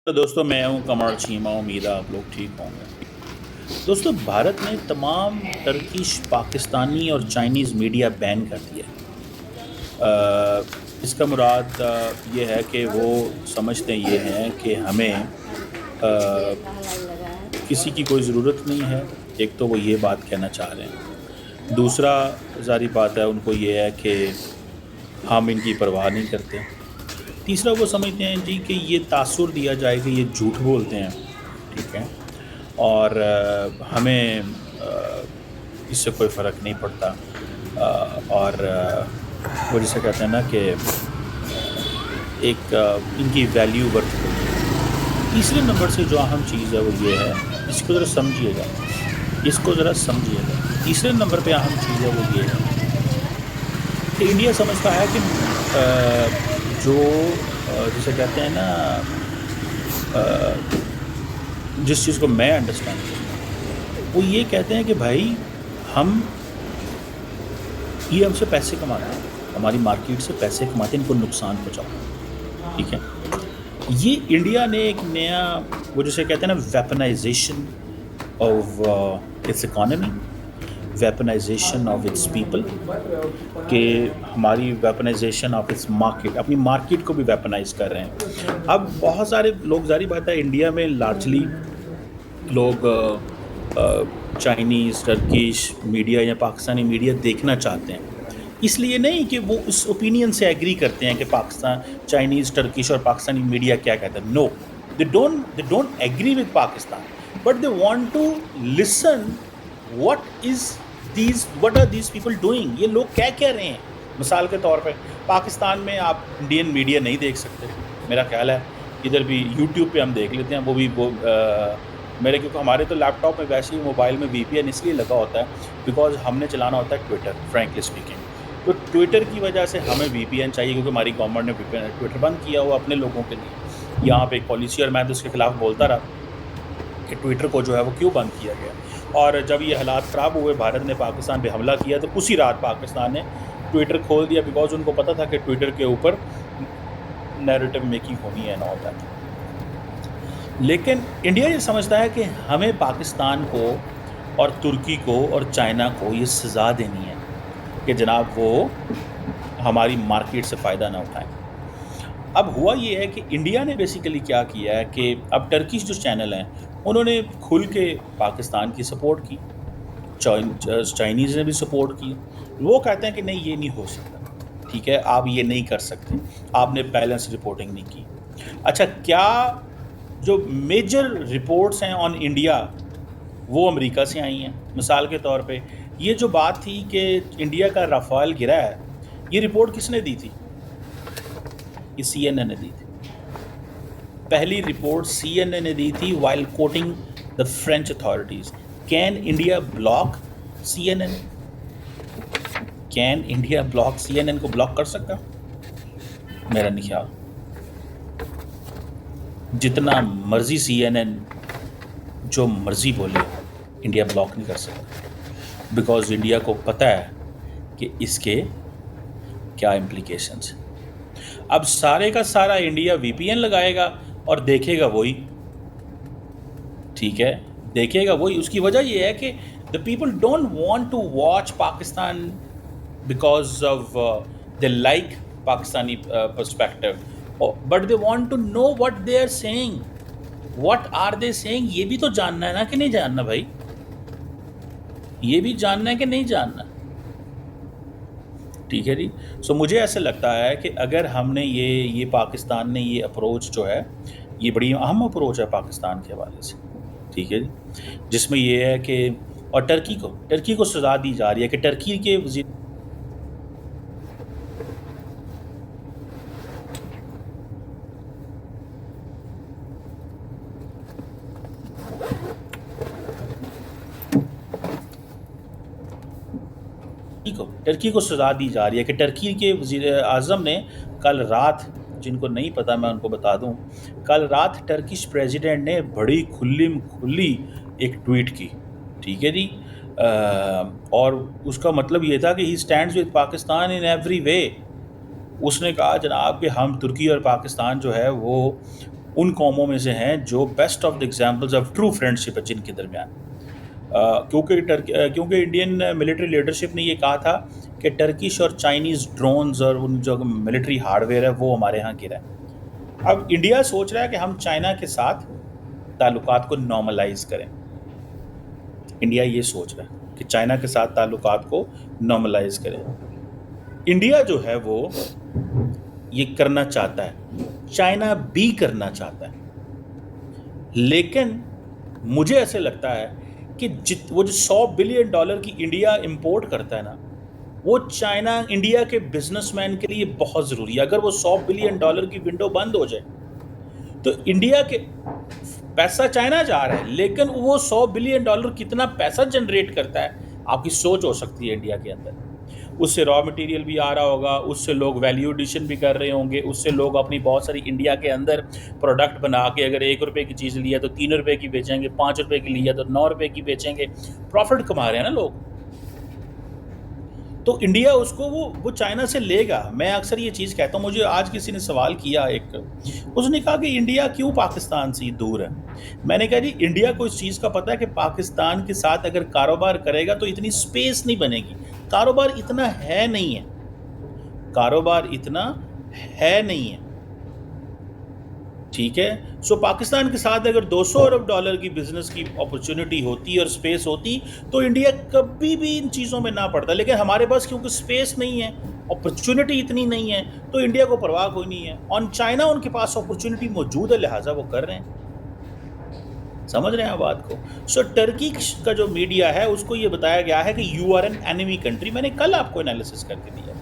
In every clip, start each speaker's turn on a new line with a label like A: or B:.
A: तो दोस्तों मैं हूं कमर चीमा। उम्मीद है आप लोग ठीक होंगे। दोस्तों भारत ने तमाम टर्किश, पाकिस्तानी और चाइनीज़ मीडिया बैन कर दिया है। इसका मुराद ये है कि वो समझते ये हैं कि हमें किसी की कोई ज़रूरत नहीं है। एक तो वो ये बात कहना चाह रहे हैं। दूसरा ज़ाहिर बात है उनको ये है कि हम इनकी परवाह नहीं करते। तीसरा वो समझते हैं जी कि ये तासुर दिया जाए कि ये झूठ बोलते हैं, ठीक है, और हमें इससे कोई फ़र्क नहीं पड़ता। और वो जिसे कहते हैं ना कि एक इनकी वैल्यू वर्थ नहीं है। तीसरे नंबर से जो अहम चीज़ है वो ये है, इसको ज़रा समझिएगा, इसको ज़रा समझिएगा। तीसरे नंबर पे अहम चीज़ है वो ये है कि इंडिया समझता है कि जो जिसे कहते हैं ना, जिस चीज़ को मैं अंडरस्टैंड करता हूँ वो ये कहते हैं कि भाई हम ये हमसे पैसे कमाते हैं, हमारी मार्केट से पैसे कमाते हैं, इनको नुकसान पहुँचाओ, ठीक है। ये इंडिया ने एक नया वो जिसे कहते हैं ना weaponisation of its economy, weaponisation of its people, कि हमारी वेपनाइजेशन ऑफ इट्स मार्केट, अपनी मार्केट को भी वेपनाइज कर रहे हैं। अब बहुत सारे लोग, जारी बात है इंडिया में लार्जली लोग चाइनीज़, टर्किश मीडिया या पाकिस्तानी मीडिया देखना चाहते हैं, इसलिए नहीं कि वो उस ओपिनियन से एग्री करते हैं कि पाकिस्तान, चाइनीज़, टर्किश और पाकिस्तानी मीडिया क्या कहता है। No, they don't agree with Pakistan, but they want to listen what are these people doing, ये लोग क्या कह रहे हैं। मिसाल के तौर पे पाकिस्तान में आप इंडियन मीडिया नहीं देख सकते, मेरा ख्याल है इधर भी यूट्यूब पे हम देख लेते हैं, वो भी वो मेरे, क्योंकि हमारे तो लैपटॉप में वैसे ही मोबाइल में VPN इसलिए लगा होता है बिकॉज हमने चलाना होता है ट्विटर, फ्रैंकली स्पीकिंग। तो ट्विटर की वजह से हमें VPN चाहिए, क्योंकि हमारी गवर्नमेंट ने ट्विटर बंद किया हुआ अपने लोगों के लिए। यहाँ पे एक पॉलिसी, और मैं तो उसके खिलाफ बोलता रहा कि ट्विटर को जो है वो क्यों बंद किया गया। और जब ये हालात ख़राब हुए, भारत ने पाकिस्तान पे हमला किया, तो उसी रात पाकिस्तान ने ट्विटर खोल दिया, बिकॉज उनको पता था कि ट्विटर के ऊपर नैरेटिव मेकिंग होनी है, ना होता है। लेकिन इंडिया ये समझता है कि हमें पाकिस्तान को और तुर्की को और चाइना को ये सज़ा देनी है कि जनाब वो हमारी मार्केट से फ़ायदा ना उठाएं। अब हुआ ये है कि इंडिया ने बेसिकली क्या किया है कि अब टर्किश जो चैनल हैं उन्होंने खुल के पाकिस्तान की सपोर्ट की, चाइनीज़ ने भी सपोर्ट की। वो कहते हैं कि नहीं, ये नहीं हो सकता, ठीक है, आप ये नहीं कर सकते, आपने बैलेंस रिपोर्टिंग नहीं की। अच्छा, क्या जो मेजर रिपोर्ट्स हैं ऑन इंडिया वो अमेरिका से आई हैं। मिसाल के तौर पे ये जो बात थी कि इंडिया का राफेल गिरा है, ये रिपोर्ट किसने दी थी? ये CNN ने दी थी। पहली रिपोर्ट CNN ने दी थी while coating the French authorities. Can India block CNN? Can India block CNN को ब्लॉक कर सकता? मेरा नहीं ख्याल। जितना मर्जी CNN जो मर्जी बोले, इंडिया ब्लॉक नहीं कर सकता, बिकॉज इंडिया को पता है कि इसके क्या इम्प्लीकेशंस हैं। अब सारे का सारा इंडिया VPN लगाएगा और देखेगा वही, ठीक है, देखेगा वही। उसकी वजह ये है कि the people don't want to watch Pakistan because of they like Pakistani perspective, but they want to know what they are saying, what are they saying. ये भी तो जानना है ना कि नहीं जानना भाई, ये भी जानना है कि नहीं जानना, ठीक है जी। सो मुझे ऐसा लगता है कि अगर हमने ये पाकिस्तान ने ये अप्रोच जो है, ये बड़ी अहम अप्रोच है पाकिस्तान के हवाले से, ठीक है जी, जिसमें ये है कि और टर्की को सज़ा दी जा रही है कि टर्की के वज़ीर टर्की को सज़ा दी जा रही है कि टर्की के वज़ीर आज़म ने कल रात, जिनको नहीं पता मैं उनको बता दूं, कल रात टर्किश प्रेसिडेंट ने बड़ी खुली एक ट्वीट की, ठीक है जी। और उसका मतलब ये था कि he stands with Pakistan in every way. उसने कहा जनाब कि हम तुर्की और पाकिस्तान जो है वो ان قوموں میں سے ہیں جو best of the examples of true friendship ہے جن کے درمیان. کیونکہ انڈین ملٹری لیڈرشپ نے یہ کہا تھا کہ ٹرکش اور چائنیز ڈرونز اور ان جو ملٹری ہارڈ ویئر ہے وہ ہمارے ہاں گرا ہے. اب انڈیا سوچ رہا ہے کہ ہم چائنا کے ساتھ تعلقات کو نارملائز کریں. انڈیا یہ سوچ رہا ہے کہ چائنا کے ساتھ تعلقات کو نارملائز کریں. انڈیا جو ہے وہ یہ کرنا چاہتا ہے, چائنا بھی کرنا چاہتا ہے, لیکن مجھے ایسے لگتا ہے کہ وہ جو $100 بلین کی انڈیا امپورٹ کرتا ہے نا, وہ چائنا انڈیا کے بزنس مین کے لیے بہت ضروری ہے. اگر وہ $100 بلین کی ونڈو بند ہو جائے تو انڈیا کے پیسہ چائنا جا رہا ہے, لیکن وہ $100 بلین کتنا پیسہ جنریٹ کرتا ہے آپ کی سوچ ہو سکتی ہے. انڈیا کے اندر اس سے را مٹیریل بھی آ رہا ہوگا, اس سے لوگ ویلیو ایڈیشن بھی کر رہے ہوں گے, اس سے لوگ اپنی بہت ساری انڈیا کے اندر پروڈکٹ بنا کے اگر $1 کی چیز لی ہے تو $3 کی بیچیں گے, $5 کی لی ہے تو $9 کی بیچیں گے, پروفٹ کما رہے ہیں نا لوگ. تو انڈیا اس کو وہ چائنا سے لے گا. میں اکثر یہ چیز کہتا ہوں, مجھے آج کسی نے سوال کیا ایک, اس نے کہا کہ انڈیا کیوں پاکستان سے دور ہے. میں نے کہا جی انڈیا کو اس چیز کا پتہ ہے کہ پاکستان کے ساتھ اگر کاروبار کرے گا تو اتنی سپیس نہیں بنے گی. کاروبار اتنا ہے نہیں ہے, کاروبار اتنا ہے نہیں ہے, ٹھیک ہے. سو پاکستان کے ساتھ اگر $200 ارب کی بزنس کی اپرچونٹی ہوتی اور سپیس ہوتی تو انڈیا کبھی بھی ان چیزوں میں نہ پڑتا. لیکن ہمارے پاس کیونکہ سپیس نہیں ہے, اپرچونٹی اتنی نہیں ہے, تو انڈیا کو پرواہ کوئی نہیں ہے. آن چائنا ان کے پاس اپرچونٹی موجود ہے, لہٰذا وہ کر رہے ہیں. سمجھ رہے ہیں بات کو. سو ٹرکی کا جو میڈیا ہے اس کو یہ بتایا گیا ہے کہ you are an enemy country. میں نے کل آپ کو انالیسس کر کے دیا,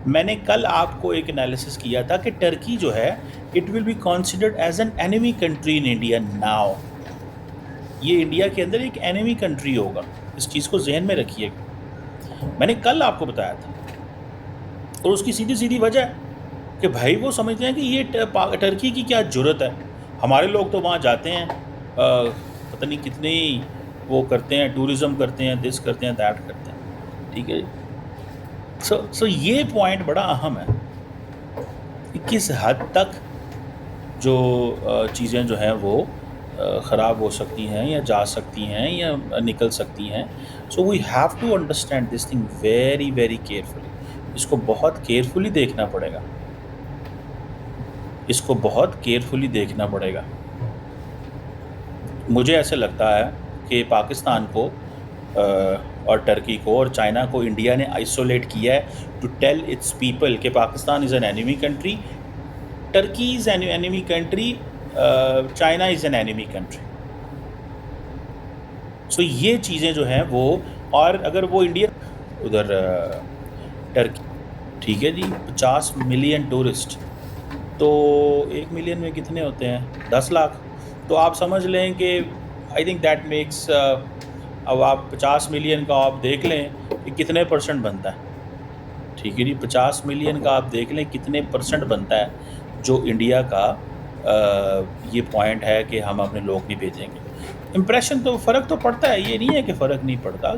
A: میں نے کل آپ کو ایک انالیسس کیا تھا کہ ٹرکی جو ہے it will be considered as an enemy country in India now. یہ انڈیا کے اندر ایک اینیمی کنٹری ہوگا, اس چیز کو ذہن میں رکھیے گا. میں نے کل آپ کو بتایا تھا, اور اس کی سیدھی وجہ ہے کہ بھائی وہ سمجھتے ہیں کہ یہ ٹرکی کی کیا جرت ہے. ہمارے لوگ تو وہاں جاتے ہیں, پتہ نہیں کتنے وہ کرتے ہیں, ٹورزم کرتے ہیں, دس کرتے ہیں, دیٹ کرتے ہیں, ٹھیک ہے. سو یہ پوائنٹ بڑا اہم ہے کہ کس حد تک جو چیزیں جو ہیں وہ خراب ہو سکتی ہیں یا جا سکتی ہیں یا نکل سکتی ہیں. So we have to understand this thing very very carefully. اس کو بہت کیئرفلی دیکھنا پڑے گا, اس کو بہت کیئرفلی دیکھنا پڑے گا. مجھے ایسے لگتا ہے کہ پاکستان کو اور ٹرکی کو اور چائنا کو انڈیا نے آئسولیٹ کیا ہے ٹو ٹیل اٹس پیپل کہ Pakistan is an enemy country, Turkey is an enemy country, China is an enemy country. So یہ چیزیں جو ہیں وہ, اور اگر وہ انڈیا ادھر ٹرکی, ٹھیک ہے جی, 50 ملین ٹورسٹ, تو 1 ملین میں کتنے ہوتے ہیں, 10 لاکھ. تو آپ سمجھ لیں کہ آئی تھنک دیٹ میکس, اب آپ 50 ملین کا آپ دیکھ لیں کہ کتنے پرسنٹ بنتا ہے, ٹھیک ہے جی. 50 ملین کا آپ دیکھ لیں کتنے پرسنٹ بنتا ہے جو انڈیا کا یہ پوائنٹ ہے کہ ہم اپنے لوگ نہیں بھیجیں گے. امپریشن تو فرق تو پڑتا ہے, یہ نہیں ہے کہ فرق نہیں پڑتا.